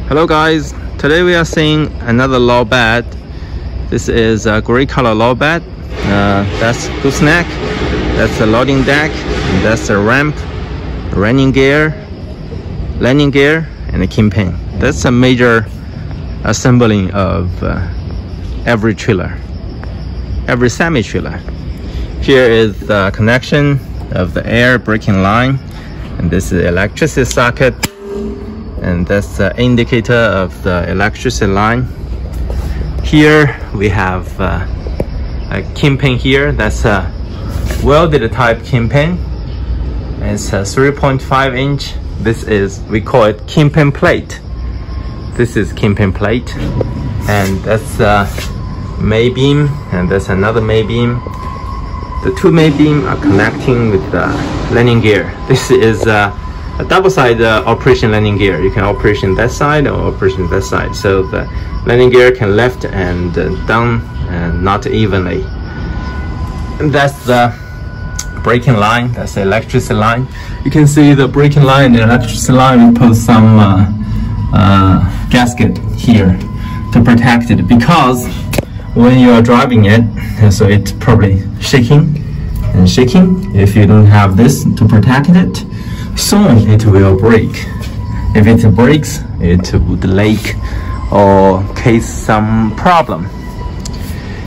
Hello guys, today we are seeing another low bed. This is a gray color low bed. That's gooseneck, that's a loading deck, and that's a ramp, landing gear, and a kingpin. That's a major assembling of every trailer, every semi-trailer. Here is the connection of the air braking line, and this is the electricity socket, and that's the indicator of the electricity line. Here we have a kingpin here. That's a welded type kingpin. It's a 3.5 inch. This is, we call it Kingpin Plate. This is Kingpin Plate, and that's a May beam, and that's another May beam. The two May beam are connecting with the landing gear. This is a double-side operation landing gear. You can operation that side or operation that side, so the landing gear can left and down and not evenly. And that's the braking line. That's the electricity line. You can see the braking line and electricity line. We put some gasket here to protect it, because when you are driving it, so it's probably shaking and shaking. If you don't have this to protect it, soon it will break. If it breaks, it would leak or cause some problem.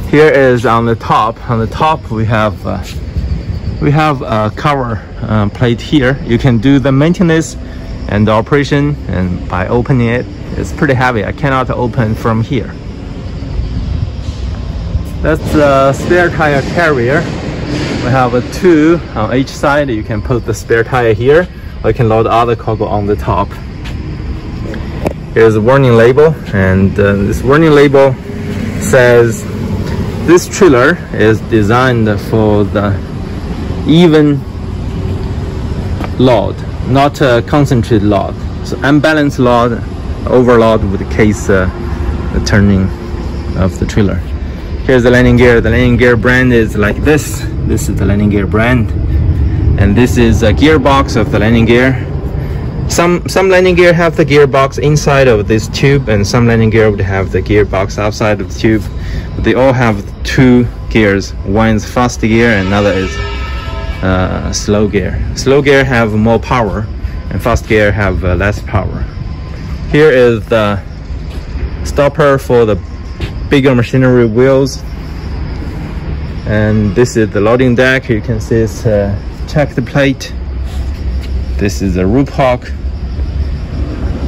Here is on the top. On the top we have a cover plate here. You can do the maintenance and the operation, and by opening it, it's pretty heavy. I cannot open from here. That's the spare tire carrier. We have a two on each side. You can put the spare tire here, or you can load other cargo on the top. Here's a warning label, and this warning label says this trailer is designed for the even load, not a concentrated load. So unbalanced load, overload would cause the turning of the trailer. Here's the landing gear. The landing gear brand is like this. This is the landing gear brand, and this is a gearbox of the landing gear. Some landing gear have the gearbox inside of this tube, and some landing gear would have the gearbox outside of the tube. But they all have two gears. One is fast gear, and another is slow gear. Slow gear have more power, and fast gear have less power. Here is the stopper for the bigger machinery wheels, and this is the loading deck. You can see it's checked plate. This is a rope hook.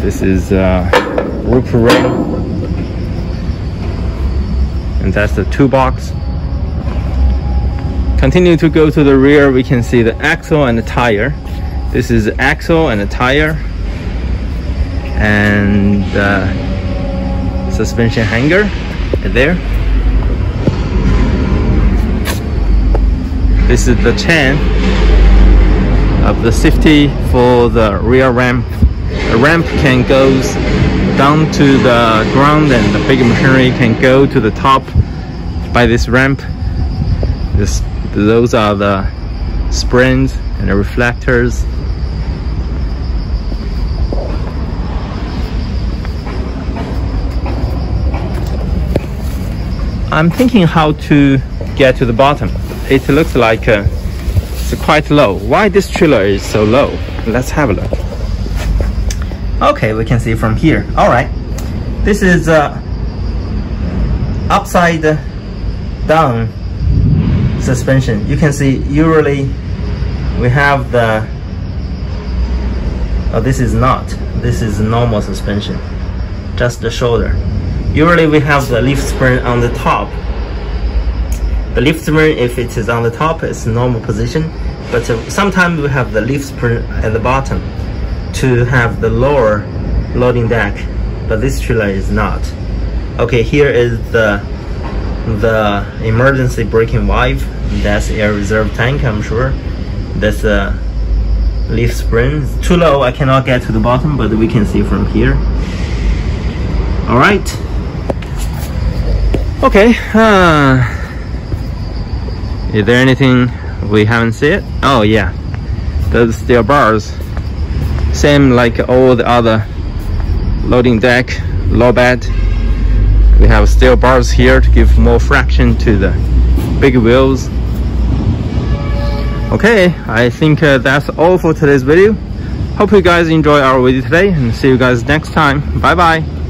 This is a rope ring, and that's the toolbox. Continue to go to the rear. We can see the axle and the tire. This is the axle and the tire, and suspension hanger there. This is the chain of the safety for the rear ramp. The ramp can go down to the ground, and the big machinery can go to the top by this ramp. Those are the springs and the reflectors. I'm thinking how to get to the bottom. It looks like it's quite low. Why this trailer is so low? Let's have a look. Okay, we can see from here. All right, this is upside down suspension. You can see usually we have the this is not. This is normal suspension, just the shoulder. Usually we have the leaf spring on the top. The leaf spring, if it is on the top, it's normal position, but sometimes we have the leaf spring at the bottom to have the lower loading deck, but this trailer is not. Okay, here is the emergency braking valve. That's air reserve tank, I'm sure. That's a leaf spring. It's too low, I cannot get to the bottom, but we can see from here. All right. Okay, is there anything we haven't seen? Oh yeah, those steel bars, same like all the other loading deck, low bed. We have steel bars here to give more fraction to the big wheels. Okay, I think that's all for today's video. Hope you guys enjoy our video today, and see you guys next time. Bye bye.